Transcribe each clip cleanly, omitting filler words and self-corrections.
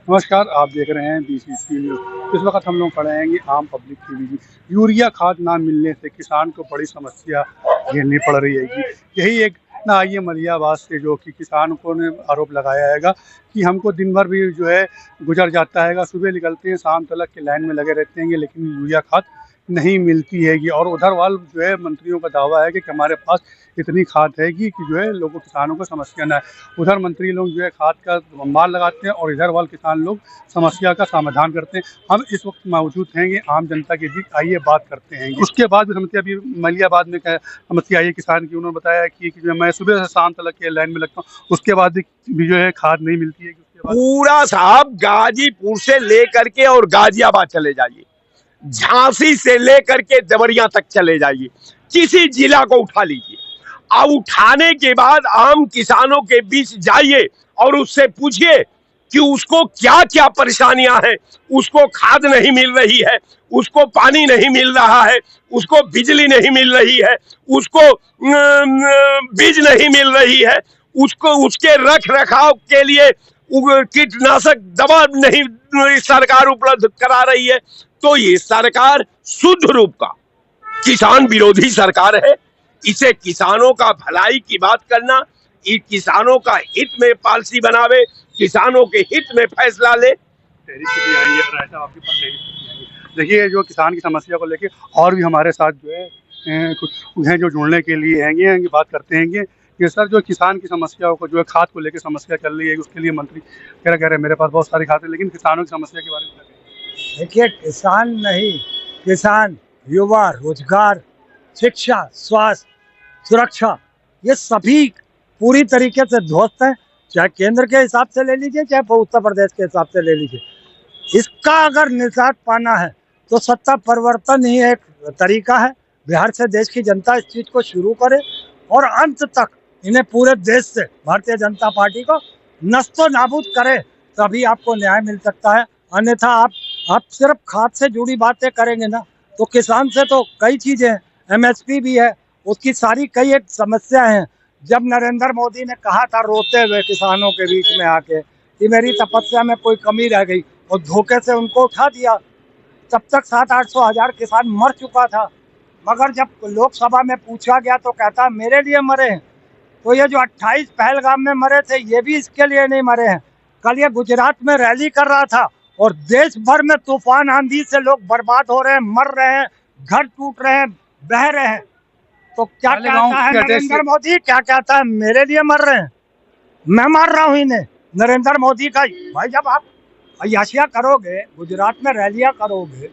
नमस्कार, आप देख रहे हैं बीसीसी न्यूज़। इस वक्त हम लोग खड़े हैं आम पब्लिक टीवी की। यूरिया खाद ना मिलने से किसान को बड़ी समस्या झेलनी पड़ रही है कि यही एक ना आई है मलियाबाद से, जो कि किसानों को ने आरोप लगाया हैगा कि हमको दिन भर भी जो है गुजर जाता हैगा। सुबह निकलते हैं, शाम तक के लाइन में लगे रहते हैं, लेकिन यूरिया खाद नहीं मिलती हैगी। और उधर वाल जो है मंत्रियों का दावा है कि हमारे पास इतनी खाद है कि जो है लोगों किसानों को समस्या ना है। उधर मंत्री लोग जो है खाद का माल लगाते हैं और इधर वाले किसान लोग समस्या का समाधान करते हैं। हम इस वक्त मौजूद हैं आम जनता के बीच, आइए बात करते हैं। उसके बाद भी समस्या अभी मलियाबाद में समस्या आई है किसान की। उन्होंने बताया कि जो मैं सुबह से शाम तक के लाइन में लगता हूँ, उसके बाद भी जो है खाद नहीं मिलती है। उसके बाद पूरा साहब गाजीपुर से लेकर के और गाजियाबाद चले जाइए, झांसी से लेकर के देवरिया तक चले जाइए, किसी जिला को उठा लीजिए। अब उठाने के बाद आम किसानों के बीच जाइए और उससे पूछिए कि उसको क्या क्या परेशानियां हैं। उसको खाद नहीं मिल रही है, उसको पानी नहीं मिल रहा है, उसको बिजली नहीं मिल रही है, उसको बीज नहीं मिल रही है, उसको उसके रख रखाव के लिए कीटनाशक दवा नहीं सरकार उपलब्ध करा रही है। तो ये सरकार शुद्ध रूप का किसान विरोधी सरकार है। इसे किसानों का भलाई की बात करना, किसानों का हित में पॉलिसी बनावे, किसानों के हित में फैसला ले। देखिए, जो किसान की समस्या को लेके और भी हमारे साथ जो है कुछ हैं जो जुड़ने के लिए हैं, बात करते हैं कि सर जो किसान की समस्याओं को जो है खाद को लेकर समस्या चल रही है, उसके लिए मंत्री कह रहे हैं मेरे पास बहुत सारी खाद है, लेकिन किसानों की समस्या के बारे में क्या कहें? देखिए, किसान नहीं, किसान, युवा, रोजगार, शिक्षा, स्वास्थ्य, सुरक्षा, ये सभी पूरी तरीके से ध्वस्त है। चाहे केंद्र के हिसाब से ले लीजिए, चाहे उत्तर प्रदेश के हिसाब से ले लीजिए। इसका अगर निजात पाना है तो सत्ता परिवर्तन ही एक तरीका है। बिहार से देश की जनता इस चीज को शुरू करे और अंत तक इन्हें पूरे देश से भारतीय जनता पार्टी को नस्तो नाबूद करे, तभी आपको न्याय मिल सकता है। अन्यथा आप सिर्फ खाद से जुड़ी बातें करेंगे ना, तो किसान से तो कई चीजें हैं, एमएसपी भी है, उसकी सारी कई एक समस्या है। जब नरेंद्र मोदी ने कहा था रोते हुए किसानों के बीच में आके कि मेरी तपस्या में कोई कमी रह गई, और धोखे से उनको उठा दिया, तब तक 700-800 हजार किसान मर चुका था। मगर जब लोकसभा में पूछा गया तो कहता मेरे लिए मरे हैं। तो ये जो 28 पहलगाम में मरे थे, ये भी इसके लिए नहीं मरे हैं। कल ये गुजरात में रैली कर रहा था और देश भर में तूफान आंधी से लोग बर्बाद हो रहे हैं, मर रहे हैं, घर टूट रहे हैं, बह रहे हैं। तो क्या कहता है नरेंद्र मोदी? क्या कहता है मेरे लिए मर रहे हैं, मैं मार रहा हूँ इन्हें। नरेंद्र मोदी का भाई, जब आप अय्याशियां करोगे, गुजरात में रैलियां करोगे,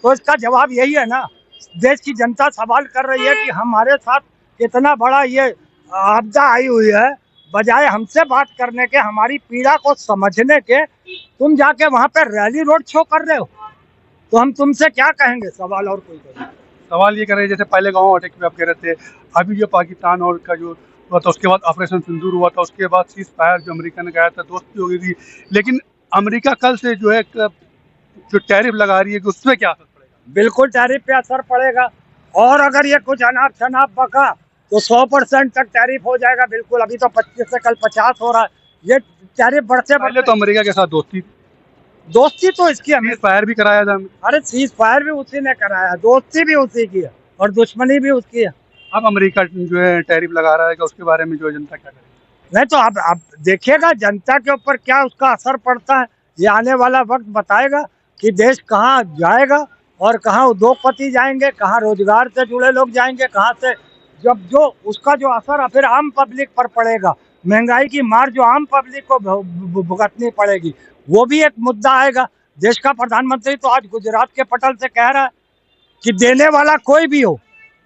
तो इसका जवाब यही है ना। देश की जनता सवाल कर रही है कि हमारे साथ कितना बड़ा ये आपदा आई हुई है, बजाय हमसे बात करने के, हमारी पीड़ा को समझने के, तुम जाके वहां पे रैली रोड शो कर रहे हो। तो हम तुमसे क्या कहेंगे? सवाल और कोई कहेंगे? सवाल ये कर रहे हैं जैसे पहले गाँव अटैक में आप कह रहे थे, अभी जो पाकिस्तान और का जो हुआ था, उसके बाद ऑपरेशन सिंदूर हुआ था, उसके बाद सीज फायर जो अमेरिका ने कहा था, दोस्ती हो गई थी। लेकिन अमेरिका कल से जो है जो टैरिफ लगा रही है कि उससे क्या असर पड़ेगा? बिल्कुल टैरिफ पे असर पड़ेगा। और अगर ये कुछ अनाप शनाप बका तो 100% तक टैरिफ हो जाएगा। बिल्कुल, अभी तो 25 से कल 50 हो रहा है। ये टैरिफ बढ़ते पहले तो अमेरिका के साथ दोस्ती तो इसकी सीज फायर भी कराया था। अरे सीज फायर भी उसी ने कराया, दोस्ती भी उसी की है और दुश्मनी भी उसकी है। अब अमेरिका जो है टैरिफ लगा रहा है, उसके बारे में जो जनता क्या करेगी? नहीं तो अब देखिएगा जनता के ऊपर क्या उसका असर पड़ता है। ये आने वाला वक्त बताएगा कि देश कहाँ जाएगा और कहाँ उद्योगपति जाएंगे, कहाँ रोजगार से जुड़े लोग जाएंगे, कहाँ से जब जो उसका जो असर फिर आम पब्लिक पर पड़ेगा, महंगाई की मार जो आम पब्लिक को भुगतनी पड़ेगी, वो भी एक मुद्दा आएगा। देश का प्रधानमंत्री तो आज गुजरात के पटल से कह रहा है कि देने वाला कोई भी हो,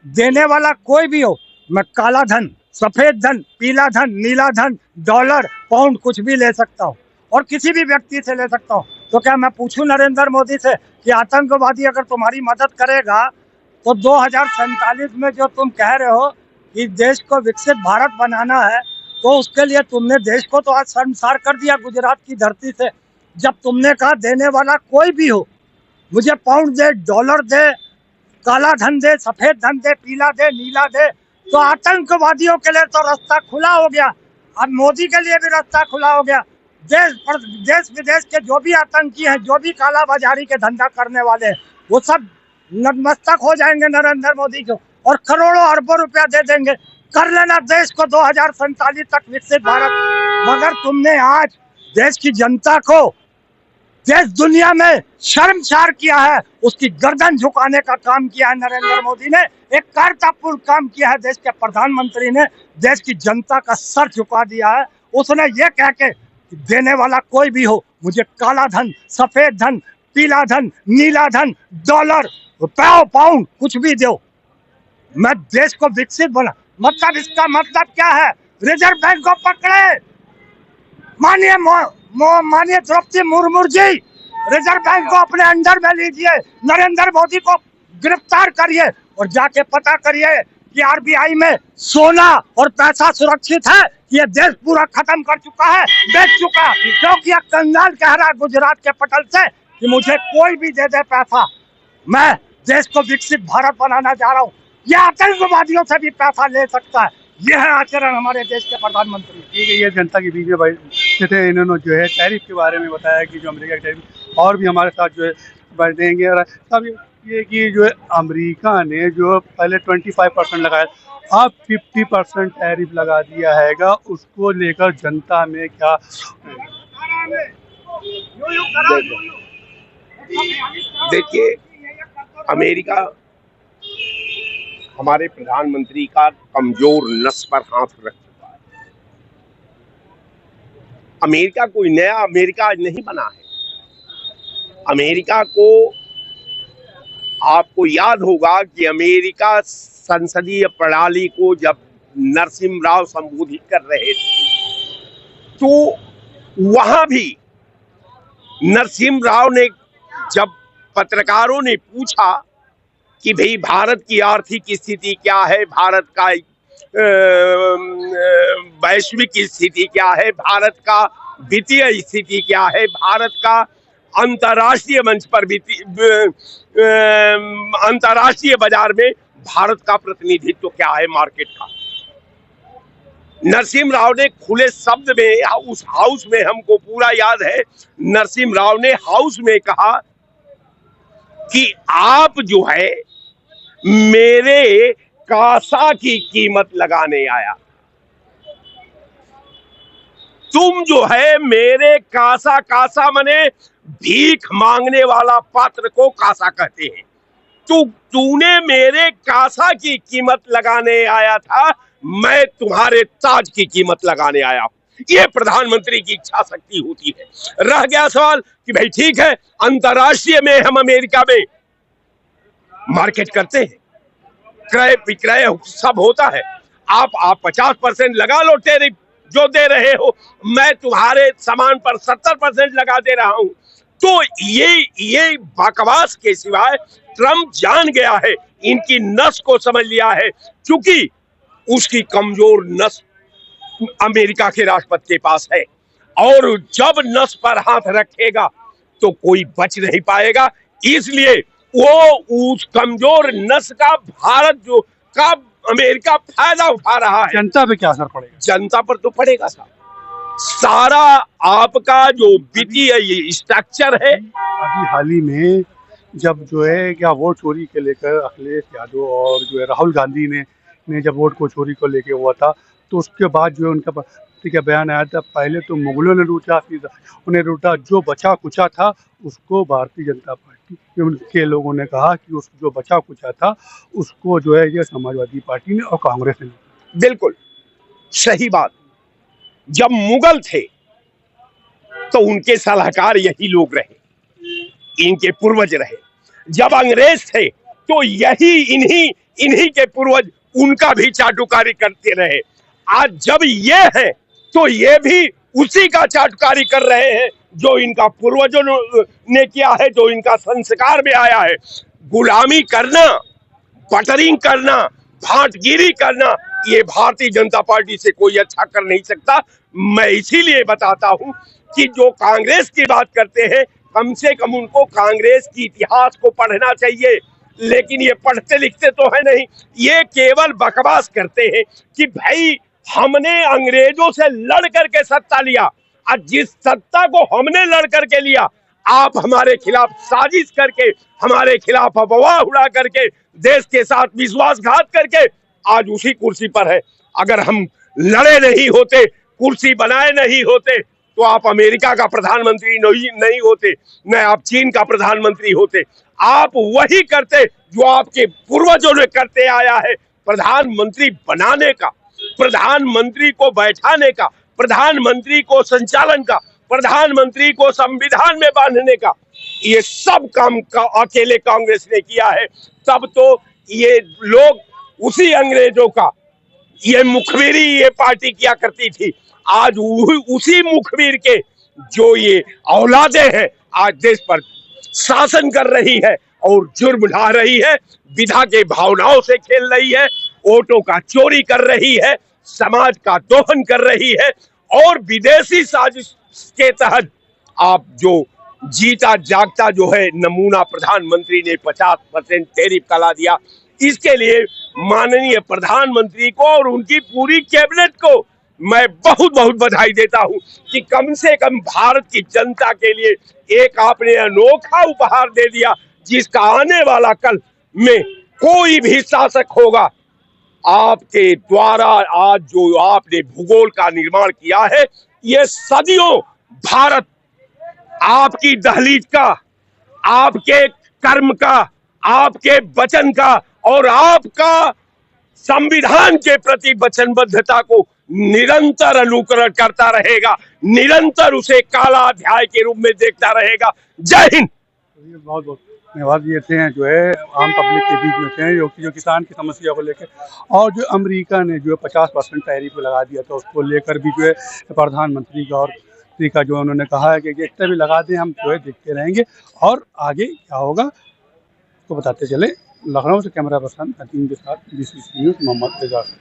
देने वाला कोई भी हो, मैं काला धन, सफेद धन, पीला धन, नीला धन, डॉलर, पाउंड कुछ भी ले सकता हूँ और किसी भी व्यक्ति से ले सकता हूँ। तो क्या मैं पूछूं नरेंद्र मोदी से कि आतंकवादी अगर तुम्हारी मदद करेगा तो 2047 में जो तुम कह रहे हो कि देश को विकसित भारत बनाना है, तो उसके लिए तुमने देश को तो आज शर्मसार कर दिया गुजरात की धरती से। जब तुमने कहा देने वाला कोई भी हो, मुझे पाउंड दे, डॉलर दे, काला धन दे, सफेद धन दे, पीला दे, नीला दे, तो आतंकवादियों के लिए तो रास्ता खुला हो गया। अब मोदी के लिए भी रास्ता खुला हो गया। देश विदेश के जो भी आतंकी हैं, जो भी काला बाजारी के धंधा करने वाले हैं, वो सब नतमस्तक हो जाएंगे नरेंद्र मोदी को और करोड़ों अरबों रुपया दे देंगे। कर लेना देश को 2047 तक विकसित भारत। मगर तुमने आज देश की जनता को देश दुनिया में शर्मसार किया है, उसकी गर्दन झुकाने का काम किया है नरेंद्र मोदी ने। एक कार्यतापूर्ण काम किया है देश के प्रधानमंत्री ने, देश की जनता का सर झुका दिया है। उसने ये कह के देने वाला कोई भी हो, मुझे काला धन, सफेद धन, पीला धन, नीला धन, डॉलर, रुपया, पाउंड, कुछ भी दो, मैं देश को विकसित बना। मतलब इसका मतलब क्या है? रिजर्व बैंक को पकड़े, माननीय द्रौपदी मुर्मू जी, रिजर्व बैंक को अपने अंडर में लीजिए, नरेंद्र मोदी को गिरफ्तार करिए और जाके पता करिए कि आरबीआई में सोना और पैसा सुरक्षित है। ये देश पूरा खत्म कर चुका है, बेच चुका है। क्योंकि एक कंगाल कह रहा है गुजरात के पटल से कि मुझे कोई भी दे दे पैसा, मैं देश को विकसित भारत बनाना चाह रहा हूँ। ये आतंकवादियों से भी पैसा ले सकता है। यह है आचरण हमारे देश के प्रधानमंत्री। ठीक है, ये जनता के बीच में भाई जैसे इन्होंने जो है टैरिफ के बारे में बताया कि जो अमेरिका के टैरिफ और भी हमारे साथ जो है बढ़ेंगे। और अब ये कि जो है अमेरिका ने जो पहले 25% लगाया, अब 50% टैरिफ लगा दिया हैगा, उसको लेकर जनता में क्या देखिए, अमेरिका हमारे प्रधानमंत्री का कमजोर नस पर हाथ रख चुका है। अमेरिका कोई नया अमेरिका आज नहीं बना है। अमेरिका को आपको याद होगा कि अमेरिका संसदीय प्रणाली को जब नरसिम्हा राव संबोधित कर रहे थे तो वहां भी नरसिम्हा राव ने, जब पत्रकारों ने पूछा कि भाई भारत की आर्थिक स्थिति क्या है, भारत का वैश्विक स्थिति क्या है, भारत का वित्तीय स्थिति क्या है, भारत का अंतर्राष्ट्रीय मंच पर अंतर्राष्ट्रीय बाजार में भारत का प्रतिनिधित्व क्या है मार्केट का, नरसिम्हा राव ने खुले शब्द में उस हाउस में, हमको पूरा याद है, नरसिम्हा राव ने हाउस में कहा कि आप जो है मेरे कासा की कीमत लगाने आया, तुम जो है मेरे कासा, कासा मने भीख मांगने वाला पात्र को कासा कहते हैं, तूने मेरे कासा की कीमत लगाने आया था, मैं तुम्हारे ताज की कीमत लगाने आया हूं। ये प्रधानमंत्री की इच्छा शक्ति होती है। रह गया सवाल कि भाई ठीक है, अंतर्राष्ट्रीय में हम अमेरिका में मार्केट करते हैं, क्रय विक्रय सब होता है, आप 50% लगा लो टैरिफ जो दे रहे हो, मैं तुम्हारे सामान पर 70% लगा दे रहा हूं। तो ये बकवास के सिवाय ट्रम्प जान गया है, इनकी नस को समझ लिया है, क्योंकि उसकी कमजोर नस अमेरिका के राष्ट्रपति के पास है और जब नस पर हाथ रखेगा तो कोई बच नहीं पाएगा। इसलिए वो उस कमजोर नस का भारत जो का अमेरिका फायदा उठा रहा है। जनता पे क्या असर पड़ेगा? जनता पर तो पड़ेगा सारा आपका जो वित्तीय स्ट्रक्चर है। अभी हाल ही में जब जो है क्या वोट चोरी के लेकर अखिलेश यादव और जो है राहुल गांधी ने जब वोट को चोरी को लेके हुआ था, तो उसके बाद जो है उनका क्या बयान आया था, पहले तो मुगलों ने लूटा, फिर उन्हें लूटा, जो बचा कुचा था उसको भारतीय जनता पार्टी के लोगों ने कहा कि उस जो बचा कुचा था उसको जो है ये समाजवादी पार्टी ने और कांग्रेस ने। बिल्कुल सही बात। जब मुगल थे तो उनके सलाहकार यही लोग रहे, इनके पूर्वज रहे। जब अंग्रेज थे तो यही इन्हीं के पूर्वज उनका भी चाटुकारी करते रहे। आज जब ये है तो ये भी उसी का चाटुकारी कर रहे हैं जो इनका पूर्वजों ने किया है, जो इनका संस्कार में आया है। गुलामी करना, बटरिंग करना, भाटगिरी करना, ये भारतीय जनता पार्टी से कोई अच्छा कर नहीं सकता। मैं इसीलिए बताता हूं कि जो कांग्रेस की बात करते हैं, कम से कम उनको कांग्रेस की इतिहास को पढ़ना चाहिए, लेकिन ये पढ़ते लिखते तो है नहीं। ये केवल बकवास करते हैं कि भाई हमने अंग्रेजों से लड़ करके सत्ता लिया, और जिस सत्ता को हमने लड़ करके लिया, आप हमारे खिलाफ साजिश करके, हमारे खिलाफ अफवाह उड़ा करके, देश के साथ विश्वासघात करके आज उसी कुर्सी पर है। अगर हम लड़े नहीं होते, कुर्सी बनाए नहीं होते, तो आप अमेरिका का प्रधानमंत्री नहीं होते, न आप चीन का प्रधानमंत्री होते। आप वही करते जो आपके पूर्वजों ने करते आया है, प्रधानमंत्री बनाने का, प्रधानमंत्री को बैठाने का, प्रधानमंत्री को संचालन का, प्रधानमंत्री को संविधान में बांधने का। ये सब काम का अकेले कांग्रेस ने किया है। तब तो ये लोग उसी अंग्रेजों का ये मुखबिरी ये पार्टी किया करती थी। आज उसी मुखबिर के जो ये औलादे हैं आज देश पर शासन कर रही है और जुर्म ढा रही है, विधा के भावनाओं से खेल रही है, वोटों का चोरी कर रही है, समाज का दोहन कर रही है और विदेशी साजिश के तहत आप जो जीता जागता जो है नमूना प्रधानमंत्री ने 50% टैरिफ का ला दिया। इसके लिए माननीय प्रधानमंत्री को और उनकी पूरी कैबिनेट को मैं बहुत बहुत बधाई देता हूं कि कम से कम भारत की जनता के लिए एक आपने अनोखा उपहार दे दिया, जिसका आने वाला कल में कोई भी शासक होगा, आपके द्वारा आज जो आपने भूगोल का निर्माण किया है, ये सदियों भारत आपकी दहलीज का, आपके कर्म का, आपके वचन का और आपका संविधान के प्रति वचनबद्धता को निरंतर अनुकरण करता रहेगा, निरंतर उसे काला अध्याय के रूप में देखता रहेगा। जय हिंद। बहुत बहुत धन्यवाद। ये थे जो है आम पब्लिक के बीच में थे जो किसान की समस्या को लेकर, और जो अमेरिका ने जो है 50% टैरिफ लगा दिया था उसको लेकर भी जो है प्रधानमंत्री का जो उन्होंने कहा है कि जितने भी लगा दें हम जो है देखते रहेंगे और आगे क्या होगा तो बताते चले। लखनऊ से कैमरा पर्सन अतीम के साथ BCC न्यूज़ मोहम्मद एजाज।